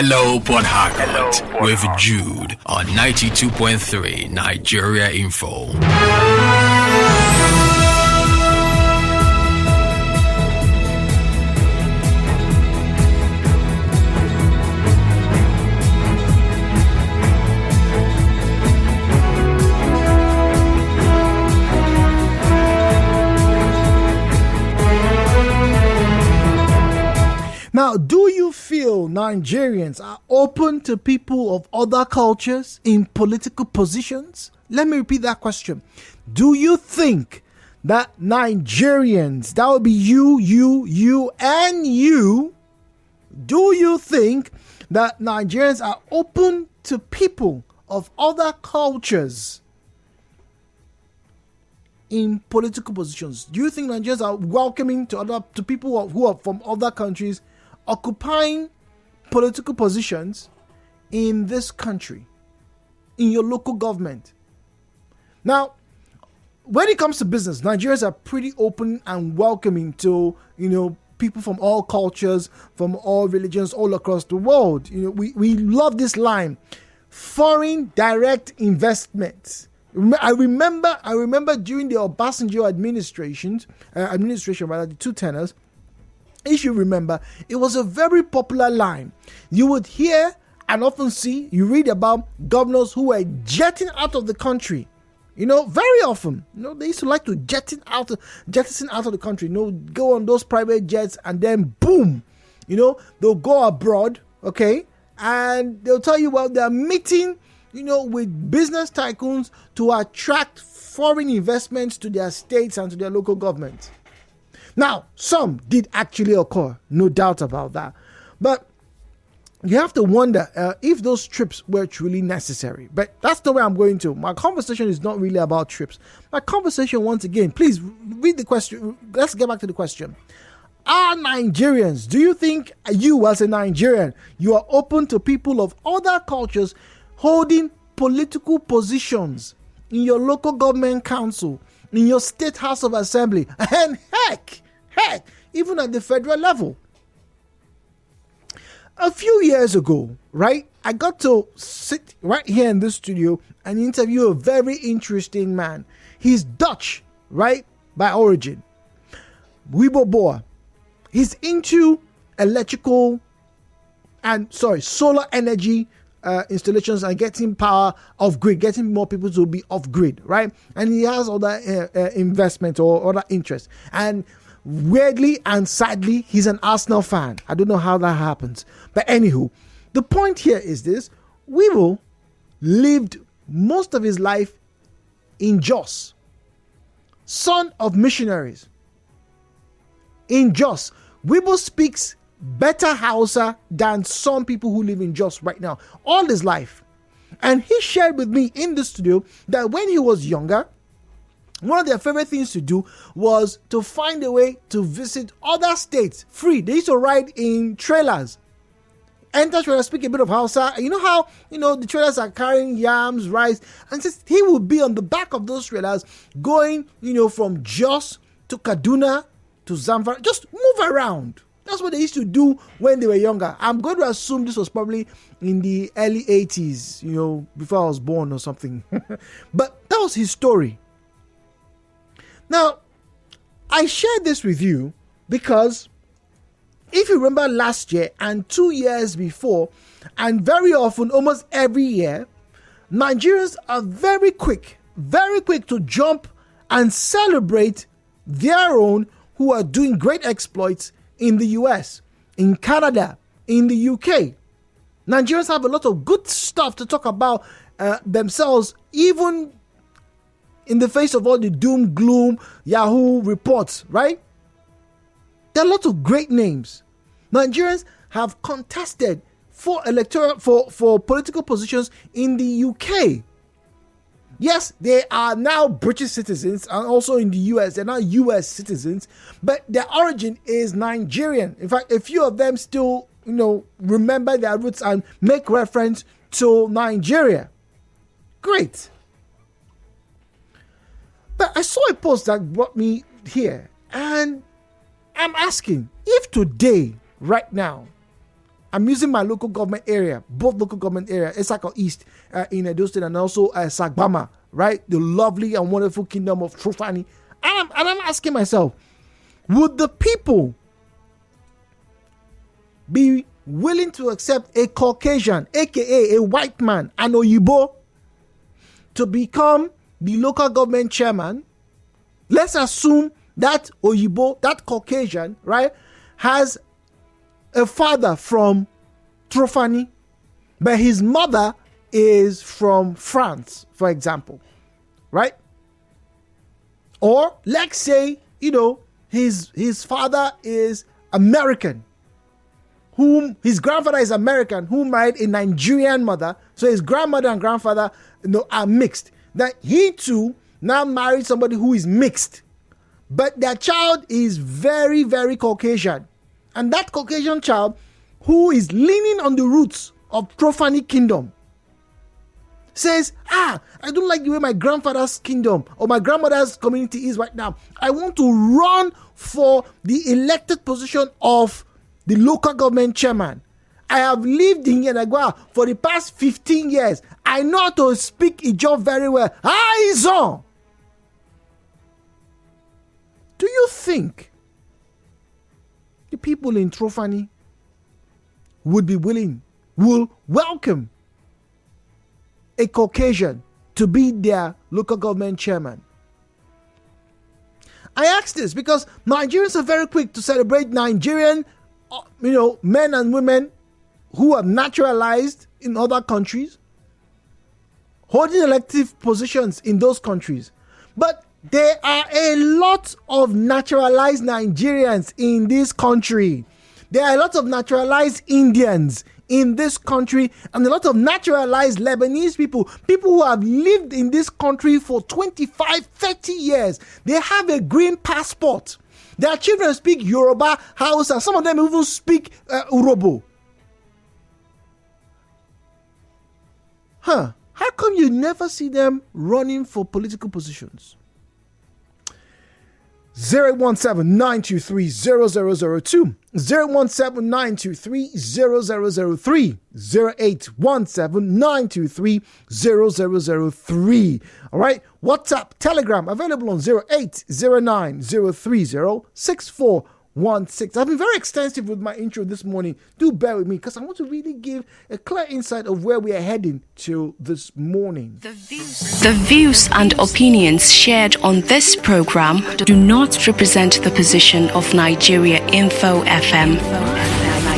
Hello, Port Harcourt, with Jude on 92.3 Nigeria Info. Now, do you feel Nigerians are open to people of other cultures in political positions? Let me repeat that question. Do you think that Nigerians, that would be you, and you, do you think that Nigerians are open to people of other cultures in political positions? Do you think Nigerians are welcoming to people who are from other countries occupying political positions in this country, in your local government? Now, when it comes to business, Nigerians are pretty open and welcoming to, people from all cultures, from all religions, all across the world. We love this line: foreign direct investments. I remember during the Obasanjo administration, the two tenors. If you remember, it was a very popular line. You would hear and often see, you read about governors who were jetting out of the country. Very often, they used to like to jettison out of the country. Go on those private jets and then boom, they'll go abroad, okay, and they'll tell you, well, they're meeting, with business tycoons to attract foreign investments to their states and to their local government. Now, some did actually occur, no doubt about that. But you have to wonder if those trips were truly necessary. But that's the way I'm going to. My conversation is not really about trips. My conversation, once again, please read the question. Let's get back to the question. Are Nigerians, do you think you as a Nigerian, you are open to people of other cultures holding political positions in your local government council, in your state house of assembly, and heck, even at the federal level? A few years ago, right, I got to sit right here in this studio and interview a very interesting man. He's Dutch, right, by origin. Wibo Boa. He's into solar energy installations and getting power off grid, getting more people to be off grid, right? And he has other investment or other interests. And weirdly and sadly, he's an Arsenal fan. I don't know how that happens. But anywho, the point here is this: Wibo lived most of his life in Jos, son of missionaries. In Jos, Wibo speaks better Hausa than some people who live in Jos right now, all his life. And he shared with me in the studio that when he was younger, one of their favorite things to do was to find a way to visit other states free. They used to ride in trailers. Enter trailer, speak a bit of Hausa. You know how, the trailers are carrying yams, rice. And he would be on the back of those trailers going, from Jos to Kaduna to Zamfara. Just move around. That's what they used to do when they were younger. I'm going to assume this was probably in the early 80s, before I was born or something. But that was his story. Now, I shared this with you because if you remember last year and 2 years before, and very often, almost every year, Nigerians are very quick to jump and celebrate their own who are doing great exploits in the US, in Canada, in the UK. Nigerians have a lot of good stuff to talk about themselves, even in the face of all the doom, gloom, Yahoo reports, right? There are lots of great names. Nigerians have contested for political positions in the UK. Yes, they are now British citizens, and also in the US, they're now US citizens, but their origin is Nigerian. In fact, a few of them still, remember their roots and make reference to Nigeria. Great. But I saw a post that brought me here, and I'm asking, if today, right now, I'm using my local government area, both local government area, Esako East in Edo State, and also Sagbama, right? The lovely and wonderful kingdom of Trofani. And I'm asking myself, would the people be willing to accept a Caucasian, aka a white man, an Oyibo, to become the local government chairman? Let's assume that Oyibo, that Caucasian, right, has a father from Trofani, but his mother is from France, for example, right? Or let's say, his father is American, whom his grandfather is American, who married a Nigerian mother. So his grandmother and grandfather, are mixed. That he too now married somebody who is mixed, but their child is very, very Caucasian. And that Caucasian child, who is leaning on the roots of Trofani kingdom, says, I don't like the way my grandfather's kingdom or my grandmother's community is right now. I want to run for the elected position of the local government chairman. I have lived in Yenagua for the past 15 years. I know how to speak Ijaw very well. Aizon! Do you think the people in Trofani will welcome a Caucasian to be their local government chairman? I ask this because Nigerians are very quick to celebrate Nigerian, men and women who are naturalized in other countries, holding elective positions in those countries. But there are a lot of naturalized Nigerians in this country. There are a lot of naturalized Indians in this country, and a lot of naturalized Lebanese people who have lived in this country for 25, 30 years. They have a green passport. Their children speak Yoruba, Hausa. Some of them even speak Urobo. How come you never see them running for political positions? 017-923-0002, 017-923-0003, 0817-923-0003. All right, WhatsApp, Telegram, available on 0809-030-6416. I've been very extensive with my intro this morning. Do bear with me because I want to really give a clear insight of where we are heading to this morning. The views and opinions shared on this program do not represent the position of Nigeria Info FM.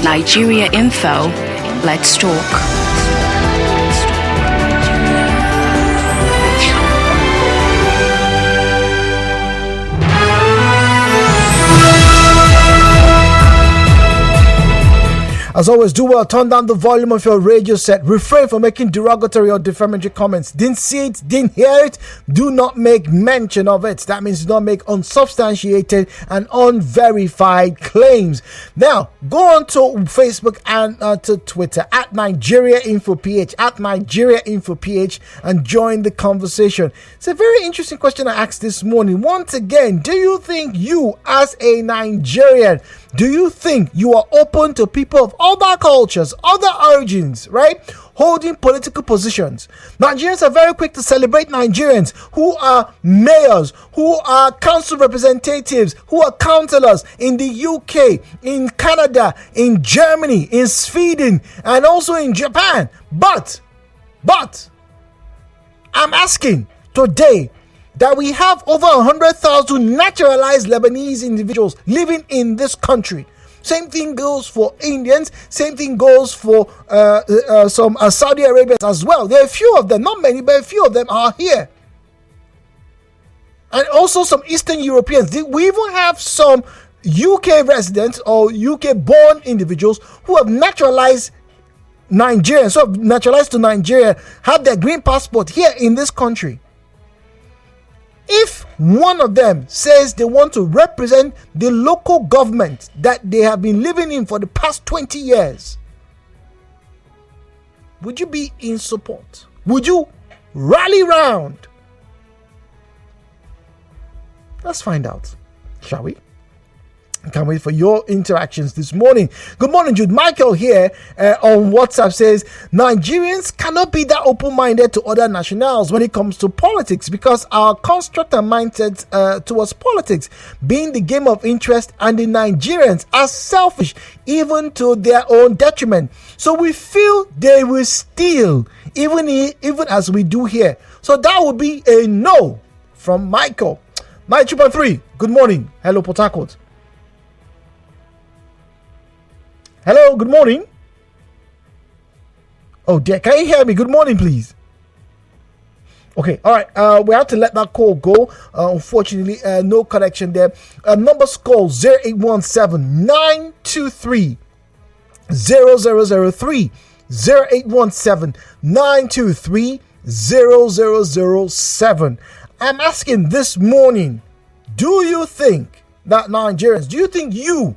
Nigeria Info, let's talk. As always, do well. Turn down the volume of your radio set. Refrain from making derogatory or defamatory comments. Didn't see it, didn't hear it. Do not make mention of it. That means do not make unsubstantiated and unverified claims. Now, go on to Facebook and to Twitter at Nigeria Info PH, at Nigeria Info PH, and join the conversation. It's a very interesting question I asked this morning. Once again, do you think you, as a Nigerian, do you think you are open to people of other cultures, other origins, right, holding political positions? Nigerians are very quick to celebrate Nigerians who are mayors, who are council representatives, who are councillors in the UK, in Canada, in Germany, in Sweden, and also in Japan. But I'm asking today that we have over 100,000 naturalized Lebanese individuals living in this country. Same thing goes for Indians. Same thing goes for some Saudi Arabians as well. There are a few of them, not many, but a few of them are here. And also some Eastern Europeans. We even have some UK residents or UK-born individuals who have naturalized Nigerians, so naturalized to Nigeria, have their green passport here in this country. If one of them says they want to represent the local government that they have been living in for the past 20 years, would you be in support? Would you rally round? Let's find out, shall we? Can't wait for your interactions this morning. Good morning, Jude. Michael here on WhatsApp says Nigerians cannot be that open-minded to other nationals when it comes to politics because our construct and mindset towards politics being the game of interest, and the Nigerians are selfish even to their own detriment. So we feel they will steal even as we do here. So that would be a no from Michael. 92.3. Good morning. Hello, Port Harcourt. Hello, good morning. Oh dear, can you hear me? Good morning, please. Okay, all right. We have to let that call go. Unfortunately, no connection there. Numbers call 0817 923 0003 0817 923 0007. I'm asking this morning, do you think that Nigerians, do you think you,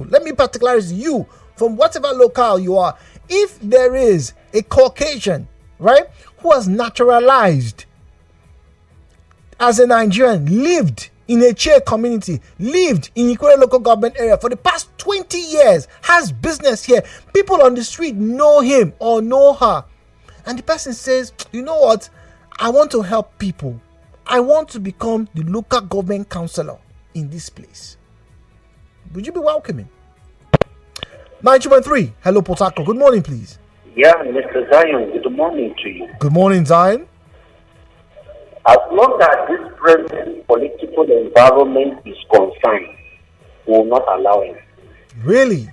let me particularize you, from whatever locale you are, if there is a Caucasian, right, who has naturalized as a Nigerian, lived in a Che community, lived in Ikore local government area for the past 20 years, has business here, people on the street know him or know her, and the person says, you know what, I want to help people, I want to become the local government councillor in this place, would you be welcoming? 92.3. Hello, Port Harcourt. Good morning, please. Yeah, Mr. Zion, good morning to you. Good morning, Zion. As long as this present political environment is concerned, we will not allow him. Really?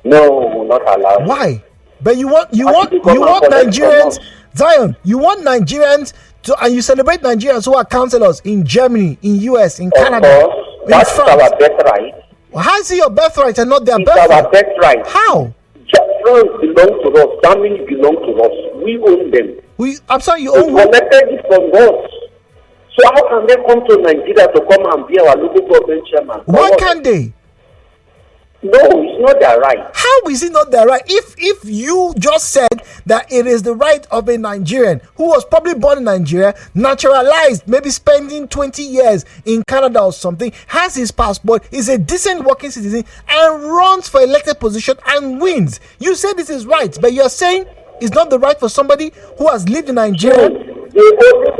No, we will not allow him. Why? But you want Nigerians, Zion, you want Nigerians to, and you celebrate Nigerians who are councillors in Germany, in US, in Canada, in that's France. Our birthright. How is it your birthright and not their it's birthright? Our birthright. How? France belong to us. Germany belong to us. We own them. I'm sorry, you we own collected it from us. So how can they come to Nigeria to come and be our local government chairman? Why can't they? No, it's not their right. How is it not their right? If you just said that it is the right of a Nigerian who was probably born in Nigeria, naturalized, maybe spending 20 years in Canada or something, has his passport, is a decent working citizen, and runs for elected position and wins. You say this is right, but you're saying it's not the right for somebody who has lived in Nigeria? They only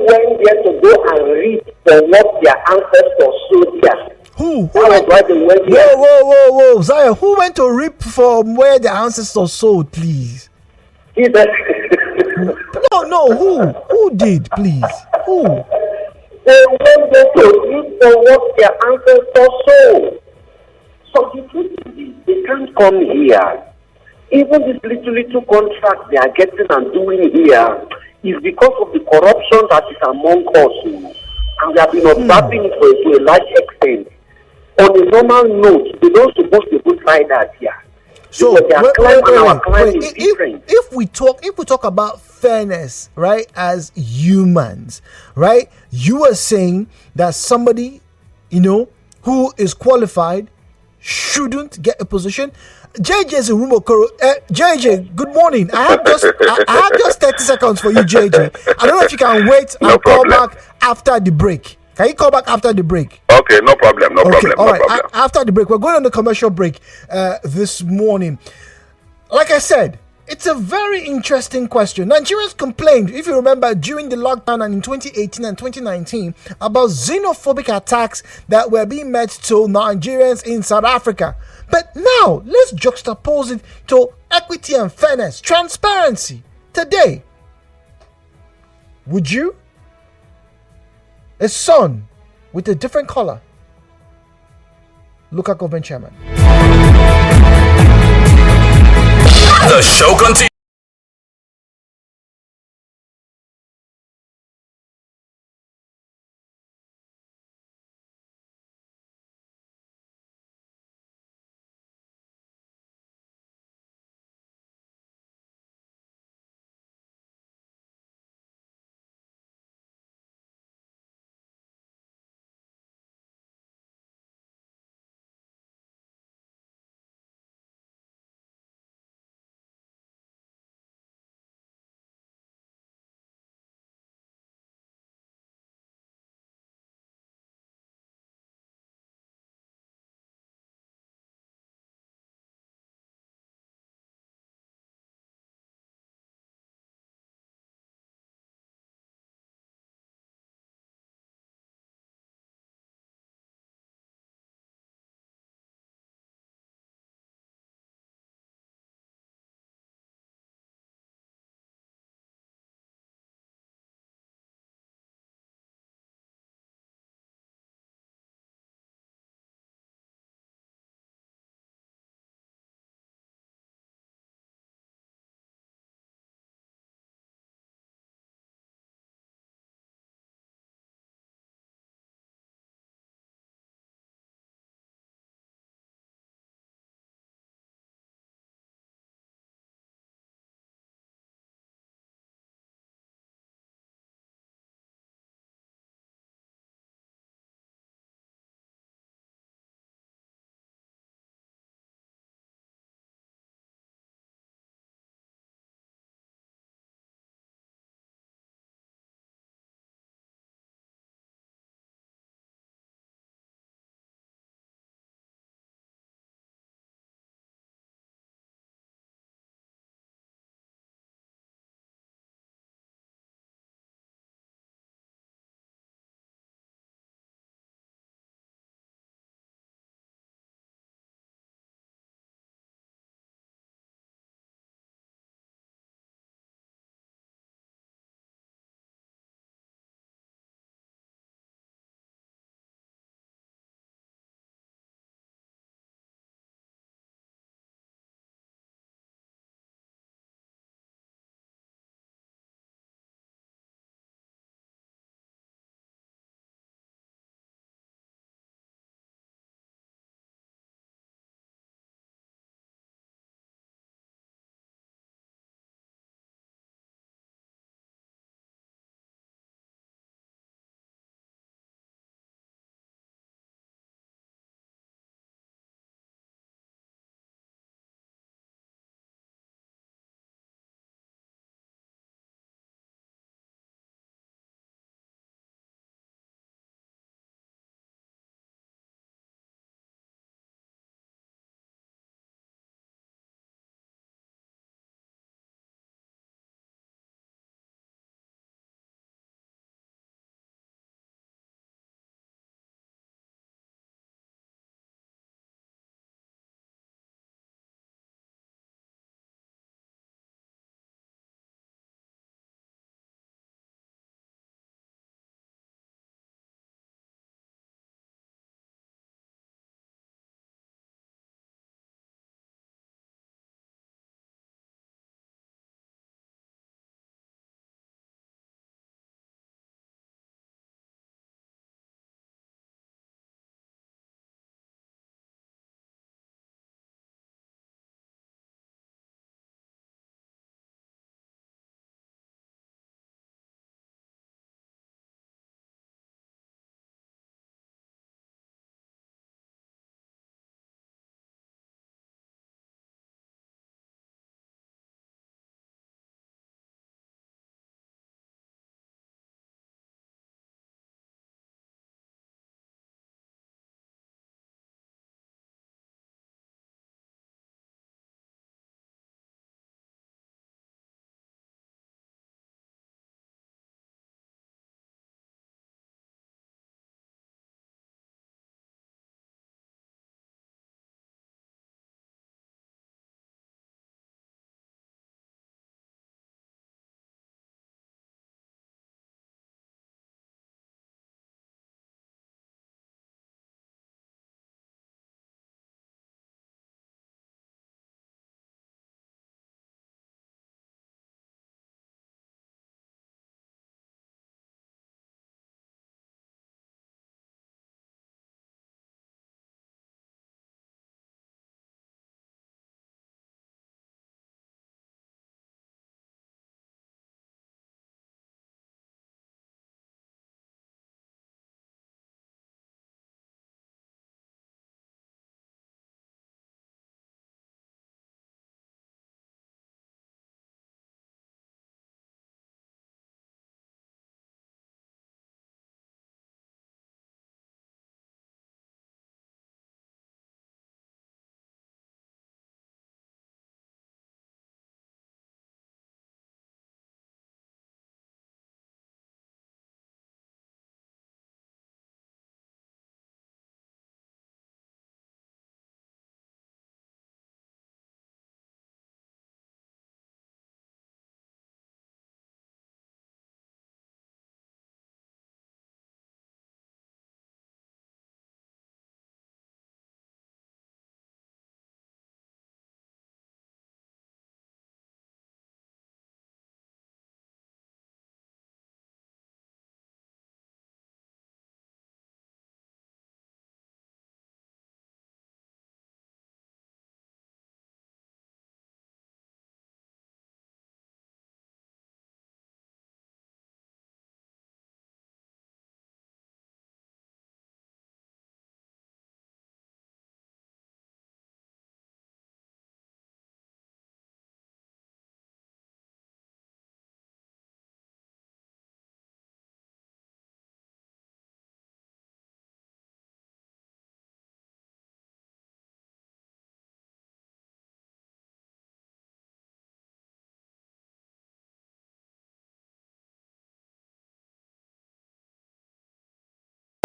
went there to go and read for what their ancestors showed there. Who went? Whoa, Zion, who went to reap from where the ancestors sowed, please? No, who did, please? Who? They went there to reap for what their ancestors sowed. So the truth is, they can't come here. Even this little contract they are getting and doing here is because of the corruption that is among us. And we have been observing it to a large extent. On a normal note, they don't supposed to go try that here. So wait. If we talk about fairness, right, as humans, right, you are saying that somebody, who is qualified shouldn't get a position. JJ is in room Okoro. JJ, good morning. I have just 30 seconds for you, JJ. I don't know if you can wait and call back after the break. Can you call back after the break? Okay, no problem. All right. After the break, we're going on the commercial break this morning. Like I said, it's a very interesting question. Nigerians complained, if you remember, during the lockdown and in 2018 and 2019 about xenophobic attacks that were being met to Nigerians in South Africa. But now, let's juxtapose it to equity and fairness, transparency. Today, would you? A son with a different color, local government chairman. The show continues.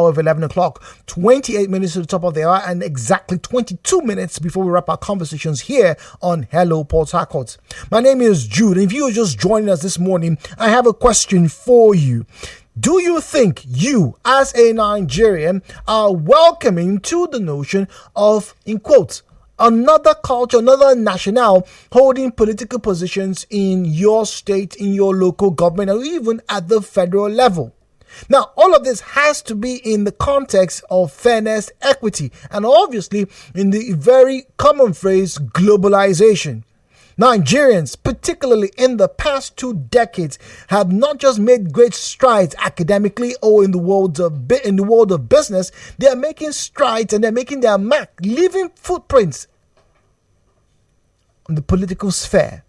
of 11 o'clock, 28 minutes to the top of the hour, and exactly 22 minutes before we wrap our conversations here on Hello Port Harcourt. My name is Jude. If you are just joining us this morning, I have a question for you. Do you think you, as a Nigerian, are welcoming to the notion of, in quotes, another culture, another national holding political positions in your state, in your local government, or even at the federal level? Now, all of this has to be in the context of fairness, equity, and obviously in the very common phrase, globalization. Nigerians, particularly in the past 2 decades, have not just made great strides academically or in the world of business. They are making strides and they're making their mark, leaving footprints on the political sphere.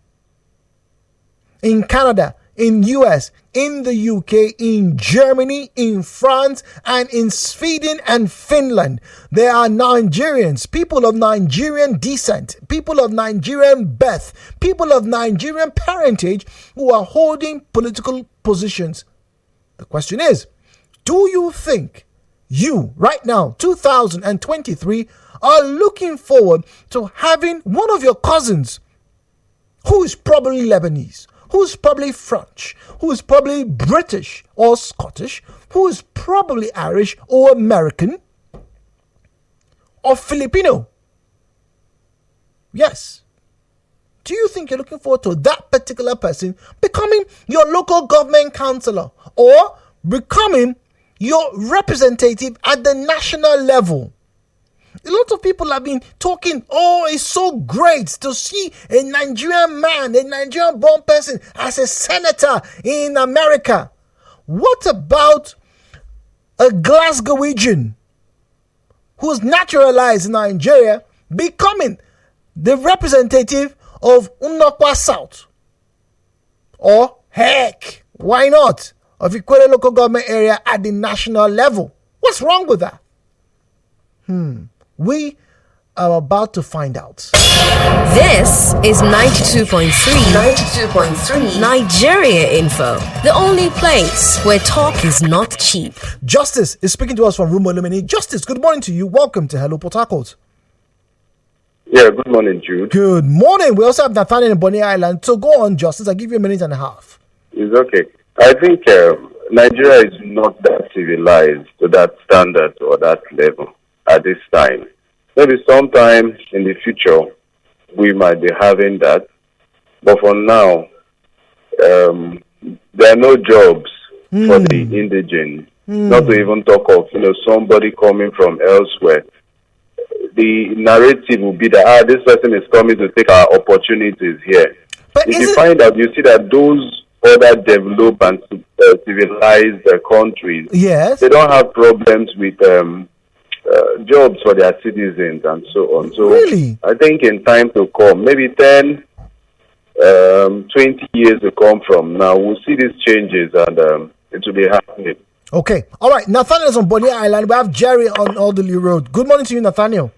In Canada, in US, in the UK, in Germany, in France, and in Sweden and Finland, there are Nigerians, people of Nigerian descent, people of Nigerian birth, people of Nigerian parentage who are holding political positions. The question is, do you think you, right now, 2023, are looking forward to having one of your cousins who is probably Lebanese, who's probably French, who's probably British or Scottish, who is probably Irish or American or Filipino? Yes. Do you think you're looking forward to that particular person becoming your local government councillor or becoming your representative at the national level? A lot of people have been talking, oh, it's so great to see a Nigerian man, a Nigerian born person as a senator in America. What about a Glasgowian who's naturalized in Nigeria becoming the representative of Unokwa South? Or, heck, why not, of Ikwere local government area at the national level? What's wrong with that? We are about to find out. This is 92.3 Nigeria Info, the only place where talk is not cheap. Justice is speaking to us from Room Illuminate. Justice, good morning to you. Welcome to Hello Port Harcourt. Yeah, good morning, Jude. Good morning. We also have Nathaniel in Bonny Island. So go on, Justice. I'll give you a minute and a half. It's okay. I think Nigeria is not that civilized to that standard or that level at this time. Maybe sometime in the future we might be having that, but for now there are no jobs for the indigent. Not to even talk of somebody coming from elsewhere. The narrative will be that this person is coming to take our opportunities here. But if you find out, you see that those other developed and civilized countries, yes, they don't have problems with jobs for their citizens and so on. So really? I think in time to come, maybe 10, 20 years to come from now, we'll see these changes and it will be happening. Okay. All right. Nathaniel is on Bonny Island. We have Jerry on Alderley Road. Good morning to you, Nathaniel.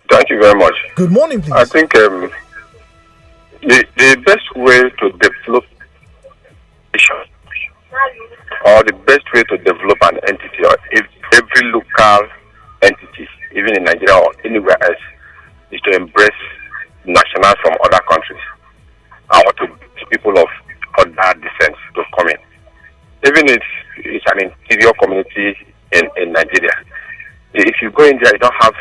Thank you very much. Good morning, please. I think the best way to develop or the best way to develop an entity, or if every local entity, even in Nigeria or anywhere else, is to embrace nationals from other countries. I want to people of other descent to come in. Even if it's an interior community in Nigeria, if you go in there, you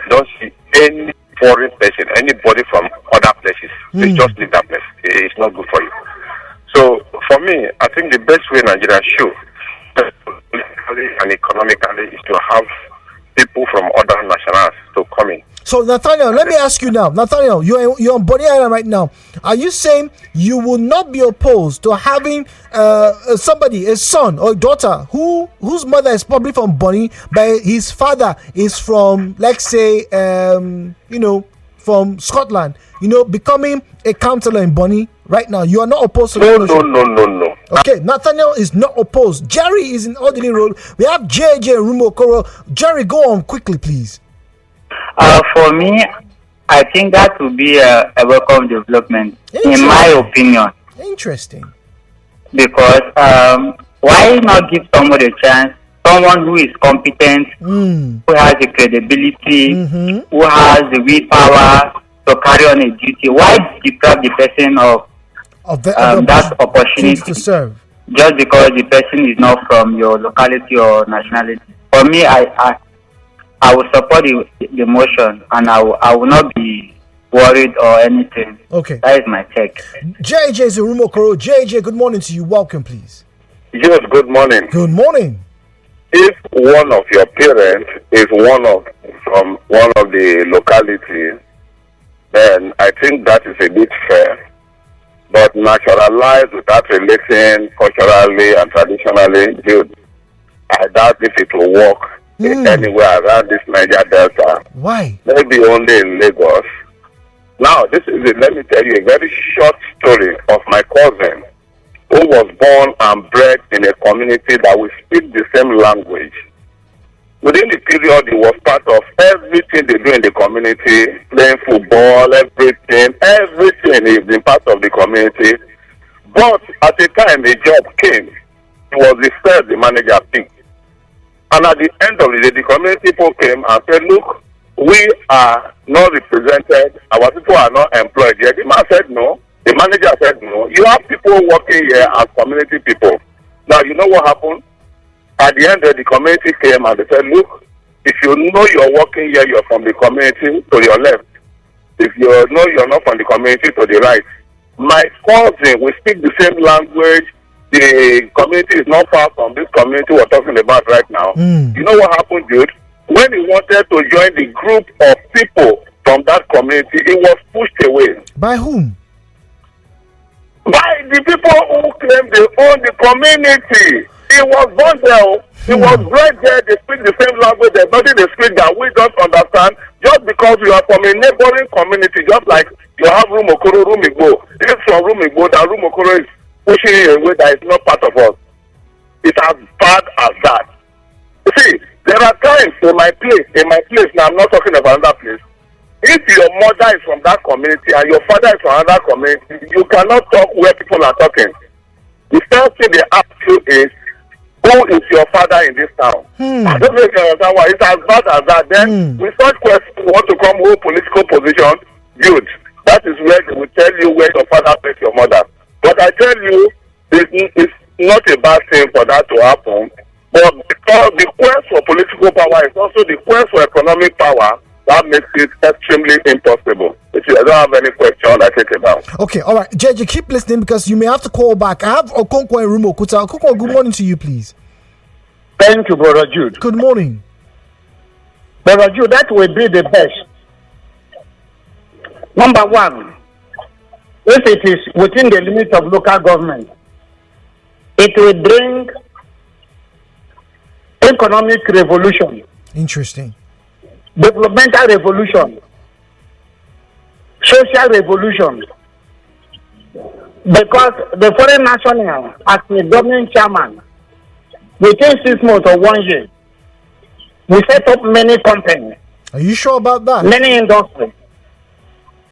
don't see any foreign person, anybody from other places. They just leave that place. It's not good for you. So for me, I think the best way Nigeria should, politically and economically, is to have people from other nationals to come in. So Nathaniel, let me ask you now. Nathaniel, you're on Bonny Island right now. Are you saying you will not be opposed to having somebody, a son or a daughter, whose mother is probably from Bonny, but his father is from, let's say, from Scotland, becoming a councillor in Bonny right now? You are not opposed to that? No. Okay, Nathaniel is not opposed. Jerry is in Alderley Road. We have JJ Rumokoro. Jerry, go on quickly, please. For me, I think that would be a welcome development, in my opinion. Interesting. Because why not give somebody a chance someone who is competent, who has the credibility, who has the willpower to carry on a duty. Why deprive the person of that opportunity to serve? Just because the person is not from your locality or nationality. For me, I will support the motion, and I will not be worried or anything. Okay. That is my take. JJ Zurumokoro. JJ, good morning to you. Welcome, please. Yes, good morning. Good morning. If one of your parents is from one of the localities, then I think that is a bit fair. But naturalized without relating culturally and traditionally, dude, I doubt if it will work anywhere around this Niger Delta. Why? Maybe only in Lagos. Now, let me tell you a very short story of my cousin who was born and bred in a community that we speak the same language. Within the period, he was part of everything they do in the community, playing football, everything. He's been part of the community. But at the time the job came, he was the first the manager picked. And at the end of the day, the community people came and said, look, we are not represented, our people are not employed yet. The man said no. The manager said no. You have people working here as community people. Now, you know what happened? At the end, the community came and they said, look, if you know you're working here, you're from the community to your left. If you know you're not from the community to the right. My cousin, we speak the same language. The community is not far from this community we're talking about right now. You know what happened, dude? When he wanted to join the group of people from that community, he was pushed away. By whom? By the people who claim they own the community. He was born there. He was bred there. They speak the same language. There's nothing they speak that we don't understand. Just because you are from a neighboring community, just like you have Rumokoro, Rumigbo. If it's from Rumigbo, that Rumokoro is pushing you away that is not part of us. It's as bad as that. You see, there are times in my place, now I'm not talking about another place. If your mother is from that community and your father is from another community, you cannot talk where people are talking. The first thing they ask you is, who is your father in this town? I don't know if you understand why. It's as bad as that. Then, with such questions, you want to come hold political position, good. That is where they will tell you where your father placed your mother. But I tell you, it's not a bad thing for that to happen. But because the quest for political power is also the quest for economic power, that makes it extremely impossible. If you don't have any question, I take it down. Okay, all right. JJ, keep listening because you may have to call back. I have Okonkwo and Rumo Kuta. Okonkwo, good morning to you, please. Thank you, Brother Jude. Good morning. Brother Jude, that will be the best. Number one, if it is within the limits of local government, it will bring economic revolution. Interesting. Developmental revolution. Social revolution. Because the foreign national, as the government chairman, within 6 months or 1 year, we set up many companies. Are you sure about that? Many industries.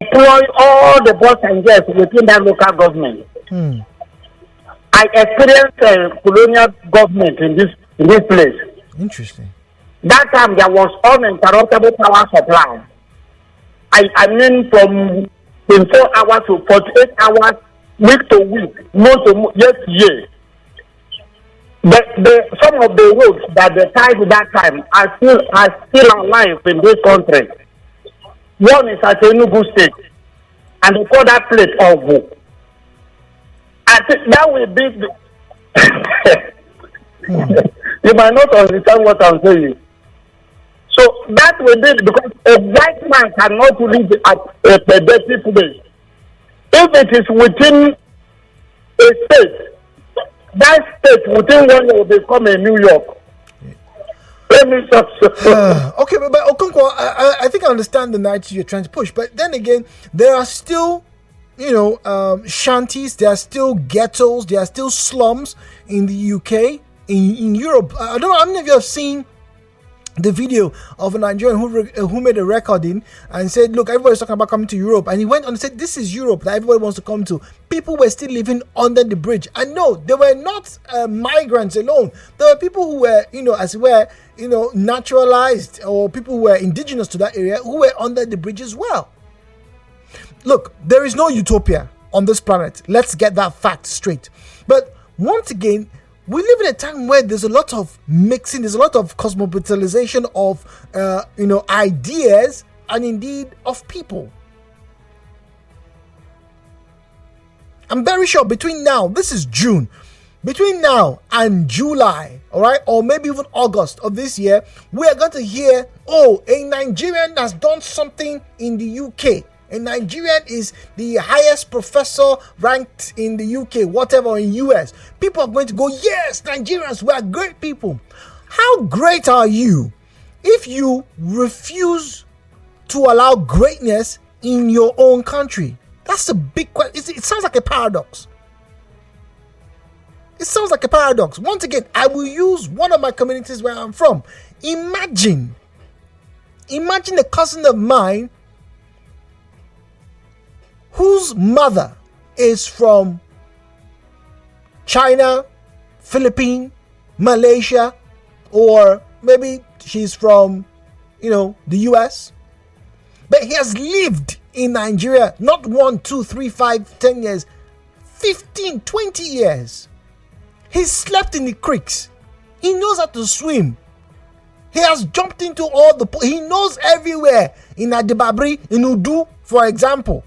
Employ all the boys and girls within that local government. I experienced colonial government in this place. Interesting. That time there was uninterruptible power supply. I mean from 24 hours to 48 hours, week to week, month to month, year to year. Some of the roads that they tied at that time are still alive in this country. One is at Enugu State, and they call that place Ovu. I think that will be you might not understand what I'm saying. So that will be because a white man cannot live at a pedestrian place. If it is within a state, that state within 1 year will become a New York. Okay, but Okonkwo, I think I understand the narrative you're trying to push, but then again, there are still, shanties, there are still ghettos, there are still slums in the UK, in Europe. I don't know how many of you have seen the video of a Nigerian who made a recording and said, look, everybody's talking about coming to Europe. And he went on and said, this is Europe that everybody wants to come to. People were still living under the bridge. And no, they were not migrants alone. There were people who were, as it were, naturalized, or people who were indigenous to that area who were under the bridge as well. Look, there is no utopia on this planet. Let's get that fact straight. But once again, we live in a time where there's a lot of mixing, there's a lot of cosmopolitanization of, ideas and indeed of people. I'm very sure between now, this is June, between now and July, all right, or maybe even August of this year, we are going to hear, a Nigerian has done something in the UK. A Nigerian is the highest professor ranked in the UK, whatever, in US. People are going to go, yes, Nigerians, we are great people. How great are you if you refuse to allow greatness in your own country? That's a big question. It sounds like a paradox. It sounds like a paradox. Once again, I will use one of my communities where I'm from. Imagine a cousin of mine whose mother is from China, Philippines, Malaysia, or maybe she's from, the US. But he has lived in Nigeria not 1, 2, 3, 5, 10 years, 15, 20 years. He slept in the creeks. He knows how to swim. He has jumped into he knows everywhere in Adibabri, in Udu, for example.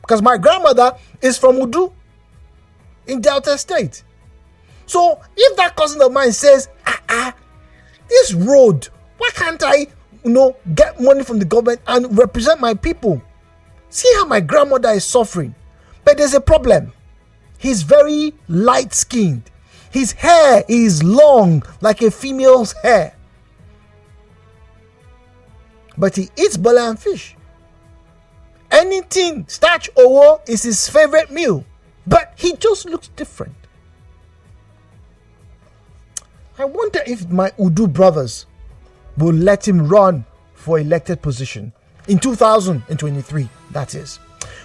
Because my grandmother is from Udu in Delta State. So if that cousin of mine says, this road, why can't I, get money from the government and represent my people? See how my grandmother is suffering. But there's a problem. He's very light-skinned. His hair is long like a female's hair. But he eats bola and fish. Anything starch owo is his favorite meal, but he just looks different. I wonder if my Udu brothers will let him run for elected position in 2023, that is.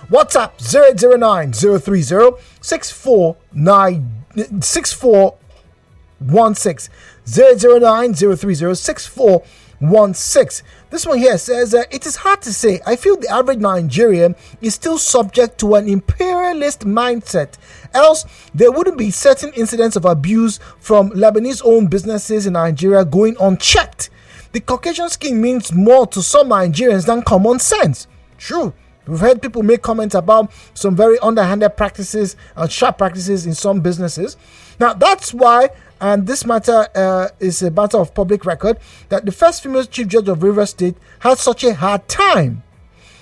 WhatsApp 009-030-6416 009-030-6416. This one here says, it is hard to say. I feel the average Nigerian is still subject to an imperialist mindset. Else, there wouldn't be certain incidents of abuse from Lebanese-owned businesses in Nigeria going unchecked. The Caucasian skin means more to some Nigerians than common sense. True. We've heard people make comments about some very underhanded practices and sharp practices in some businesses. Now, that's why, and this matter is a matter of public record, that the first female chief judge of Rivers State had such a hard time.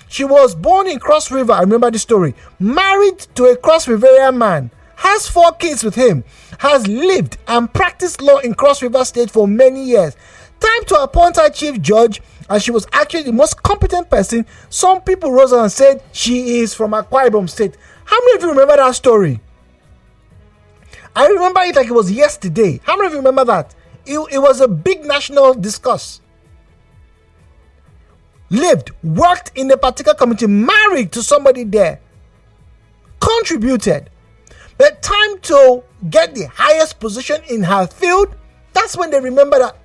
She was born in Cross River, I remember the story, married to a Cross Riverian man, has 4 kids with him, has lived and practiced law in Cross River State for many years. Time to appoint her chief judge, and she was actually the most competent person. Some people rose and said she is from Akwa Ibom State. How many of you remember that story? I remember it like it was yesterday. How many of you remember that? It was a big national discourse. Lived, worked in a particular community, married to somebody there, contributed. But time to get the highest position in her field, that's when they remember that,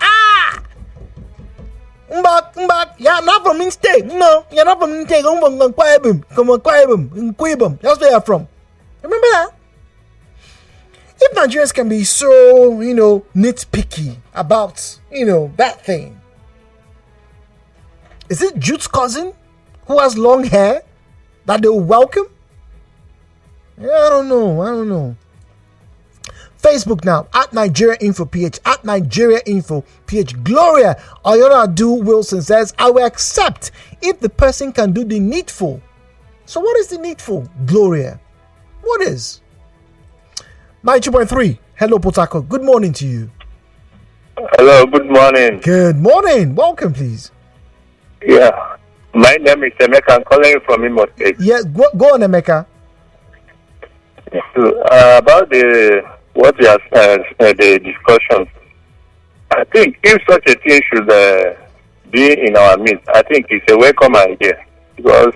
you're not from in state. No, you're not from in state. Come from Akwa Ibom. That's where you're from. Remember that? If Nigerians can be so, nitpicky about, that thing. Is it Jude's cousin who has long hair that they will welcome? Yeah, I don't know. Facebook now, at Nigeria Info PH, at Nigeria Info PH. Gloria Oyonadu Wilson says, I will accept if the person can do the needful. So what is the needful, Gloria? What is? 92.3, hello Potako, good morning to you. Hello, good morning. Good morning, welcome please. Yeah, my name is Emeka, I'm calling from Imo State. Yeah, go on Emeka. About the discussion, I think if such a thing should being in our midst, I think it's a welcome idea, because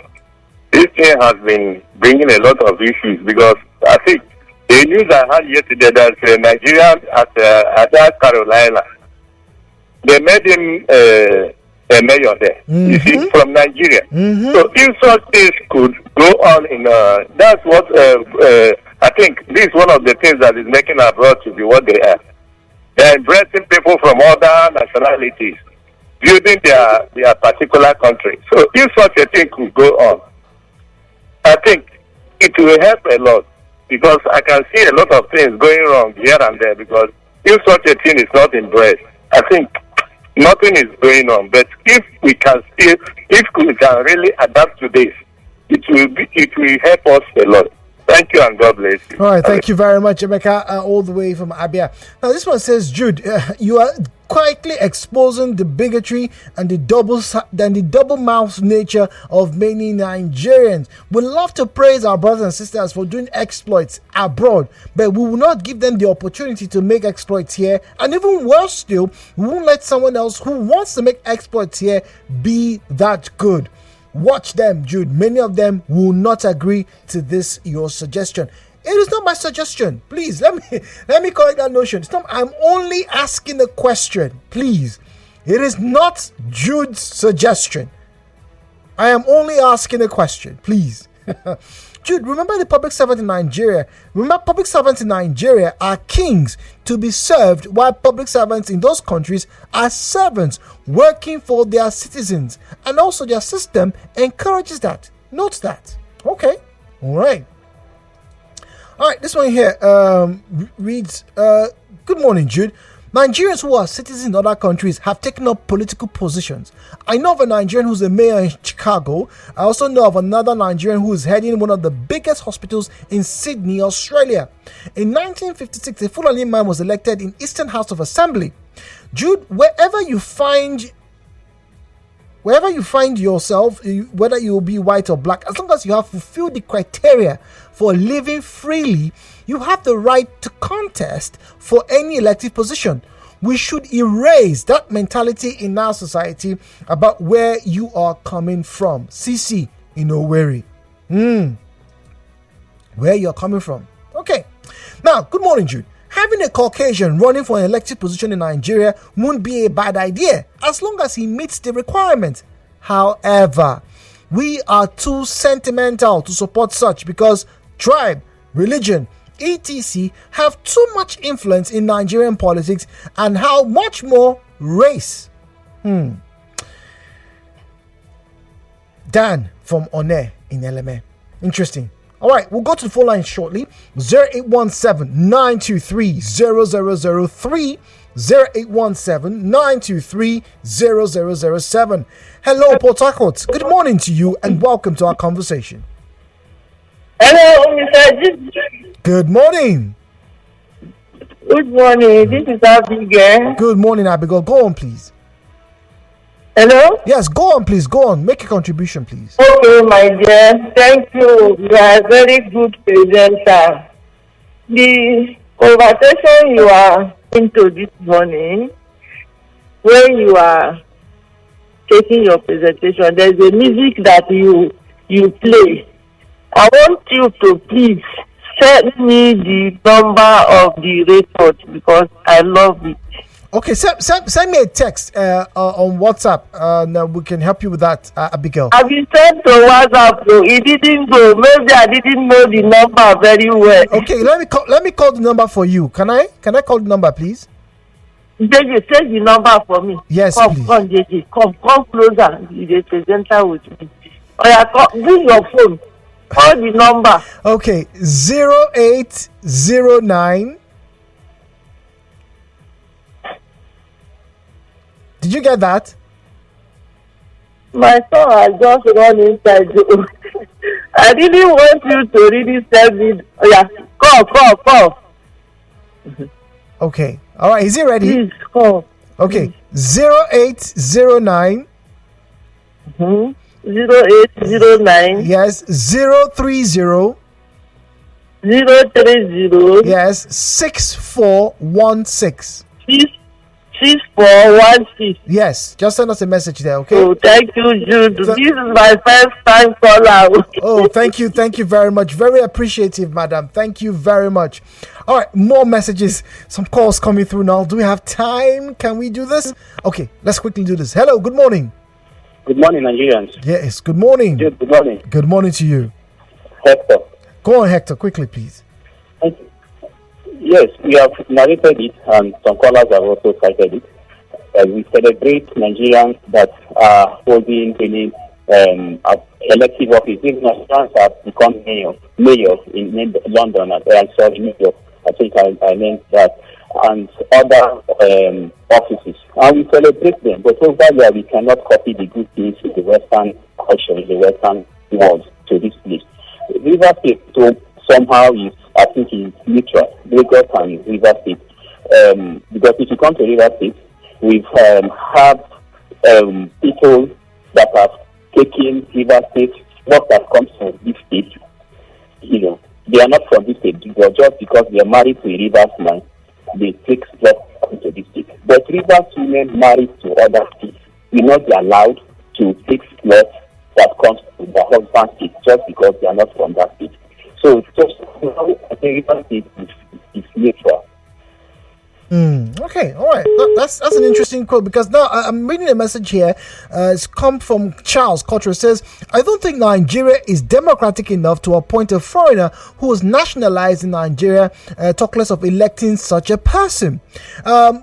this thing has been bringing a lot of issues. Because I think the news I had yesterday that Nigerian at Carolina, they made him a mayor there. You see, from Nigeria. So if such things could go on in, that's what I think. This is one of the things that is making abroad to be what they are. They're embracing people from other nationalities, building their particular country. So if such a thing could go on, I think it will help a lot, because I can see a lot of things going wrong here and there, because if such a thing is not embraced, I think nothing is going on. But if we can really adapt to this, it will help us a lot. Thank you, and God bless you. All right, thank you very much, Emeka, all the way from Abia. Now, this one says, Jude, you are quietly exposing the bigotry and the double-mouthed nature of many Nigerians. We love to praise our brothers and sisters for doing exploits abroad, but we will not give them the opportunity to make exploits here. And even worse still, we won't let someone else who wants to make exploits here be that good. Watch them, Jude. Many of them will not agree to this, your suggestion. It is not my suggestion. Please, let me correct that notion. It's not, I'm only asking a question. Please. It is not Jude's suggestion. I am only asking a question. Please. Jude, remember the public servant in Nigeria. Remember, public servants in Nigeria are kings to be served, while public servants in those countries are servants working for their citizens. And also their system encourages that. Note that. Okay. All right. All right, this one here reads, good morning, Jude. Nigerians who are citizens in other countries have taken up political positions. I know of a Nigerian who's a mayor in Chicago. I also know of another Nigerian who is heading one of the biggest hospitals in Sydney, Australia. In 1956, a Fulani man was elected in Eastern House of Assembly. Jude, wherever you find yourself, whether you will be white or black, as long as you have fulfilled the criteria for living freely, you have the right to contest for any elective position. We should erase that mentality in our society about where you are coming from. CC in Owerri. Where you're coming from. Okay. Now, good morning, Jude. Having a Caucasian running for an elective position in Nigeria won't be a bad idea, as long as he meets the requirements. However, we are too sentimental to support such, because tribe, religion, etc. have too much influence in Nigerian politics, and how much more race. Dan from One in Eleme. Interesting. All right, we'll go to the phone line shortly. 0817-923-0003. 0817-923-0007. Hello, Port Harcourt. Good morning to you, and welcome to our conversation. Hello, Mr. G. Good morning. Good morning. This is Abigail. Good morning, Abigail. Go on, please. Hello? Yes, go on, please. Go on. Make a contribution, please. Okay, my dear. Thank you. You are a very good presenter. The conversation you are into this morning, when you are taking your presentation, there's a music that you play. I want you to please send me the number of the report, because I love it. Okay, send me a text on WhatsApp. Now we can help you with that, Abigail. I've been sent to WhatsApp, so it didn't go. Maybe I didn't know the number very well. Okay, let me call the number for you. Can I call the number, please? JJ, take the number for me. Yes, please. Come, JJ. Come closer. The presenter with me. Oh yeah, bring your phone. Call the number. Okay, 0809. Did you get that? My son has just run inside you. I didn't want you to really tell me. Oh yeah, call. Okay. All right. Is it ready? Please call. Okay. 0809. 0809. Yes. 030. 030. Yes. 6416. 6416. Yes, just send us a message there, okay? Oh, thank you, Jude. This is my first time caller. Oh, thank you very much. Very appreciative, madam. Thank you very much. All right, more messages, some calls coming through now. Do we have time? Can we do this? Okay, let's quickly do this. Hello, good morning. Good morning, Nigerians. Yes, good morning. Good morning. Good morning to you. Hector. Go on, Hector, quickly, please. Thank you. Yes, we have narrated it, and some callers have also cited it. We celebrate Nigerians that are holding any elective office. These Nigerians have become mayors in London, sorry, New York. I think I meant that, and other offices. And we celebrate them, but over there we cannot copy the good things in the Western culture, in the Western world to this place. River State somehow is, I think, is neutral, Lagos and River State. Because if you come to River State, we've have people that have taken River State, what that comes from this state, they are not from this state, but just because they are married to a Rivers man, they take slots into this state. But Rivers women married to other states will not be allowed to take slots that comes from their husband's state just because they are not from that state. So just I think Rivers State is neutral. Okay, all right. That's an interesting quote, because now I'm reading a message here. It's come from Charles Cottrell. Says, I don't think Nigeria is democratic enough to appoint a foreigner who was nationalized in Nigeria, talk less of electing such a person.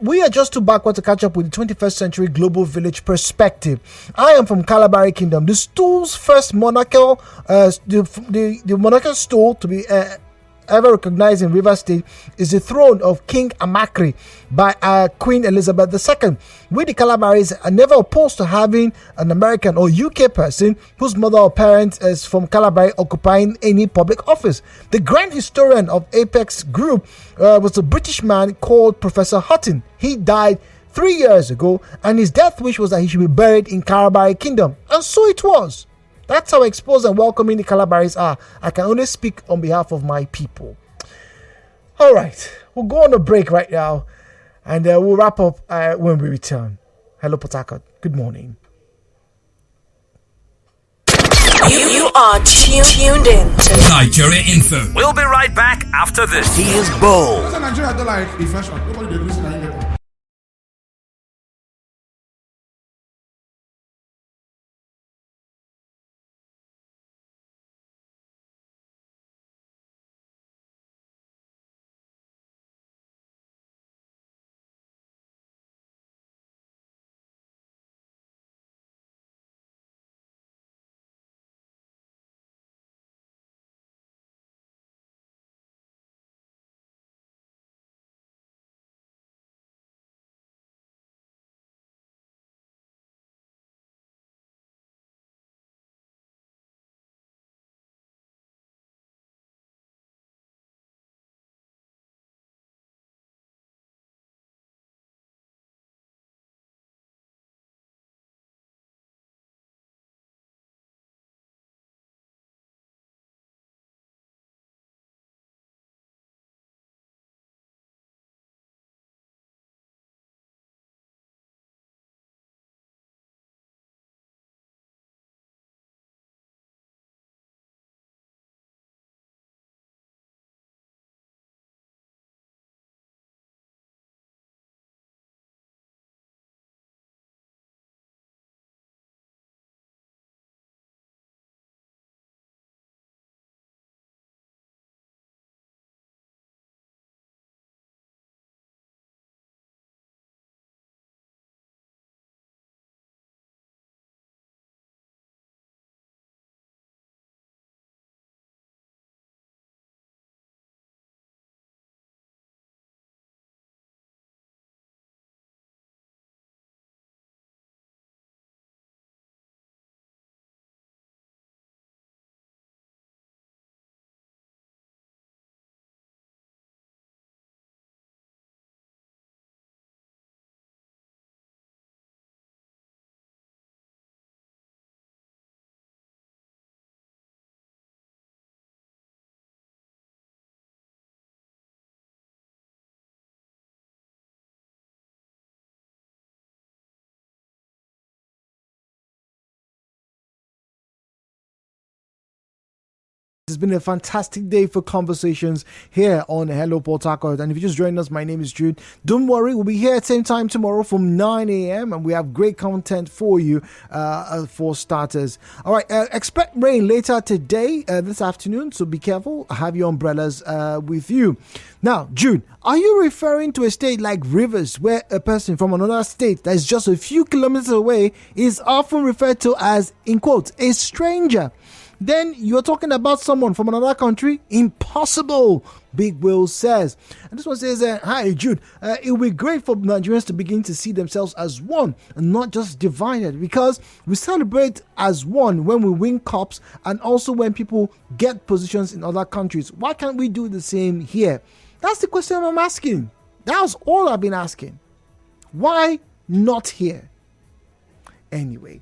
We are just too backward to catch up with the 21st century global village perspective. I am from Calabari Kingdom. The stool's first monarchical, the monarchical stool to be ever recognized in River State is the throne of King Amakri by Queen Elizabeth II. We, the Calabaris, are never opposed to having an American or UK person whose mother or parent is from Calabari occupying any public office. The grand historian of Apex Group was a British man called Professor Hutton. He died 3 years ago, and his death wish was that he should be buried in Calabari Kingdom, and so it was. That's how exposed and welcoming the Calabaris are. I can only speak on behalf of my people. All right, we'll go on a break right now, and we'll wrap up when we return. Hello, Port Harcourt. Good morning. You are tuned in to Nigeria Info. We'll be right back after this. He is bold. Nigeria don't like reflection. Nobody dey listen. It's been a fantastic day for conversations here on Hello Port Harcourt. And if you just joined us, my name is Jude. Don't worry, we'll be here at the same time tomorrow from 9 a.m. and we have great content for you for starters. All right, expect rain later today, this afternoon, so be careful. Have your umbrellas with you. Now, Jude, are you referring to a state like Rivers, where a person from another state that is just a few kilometers away is often referred to as, in quotes, a stranger? Then you're talking about someone from another country? Impossible, Big Will says. And this one says, hi, Jude. It would be great for Nigerians to begin to see themselves as one and not just divided, because we celebrate as one when we win cups and also when people get positions in other countries. Why can't we do the same here? That's the question I'm asking. That's all I've been asking. Why not here? Anyway,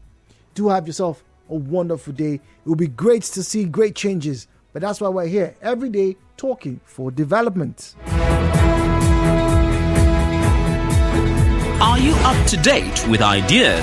do have yourself a wonderful day. It will be great to see great changes, but that's why we're here every day talking for development. Are you up to date with ideas?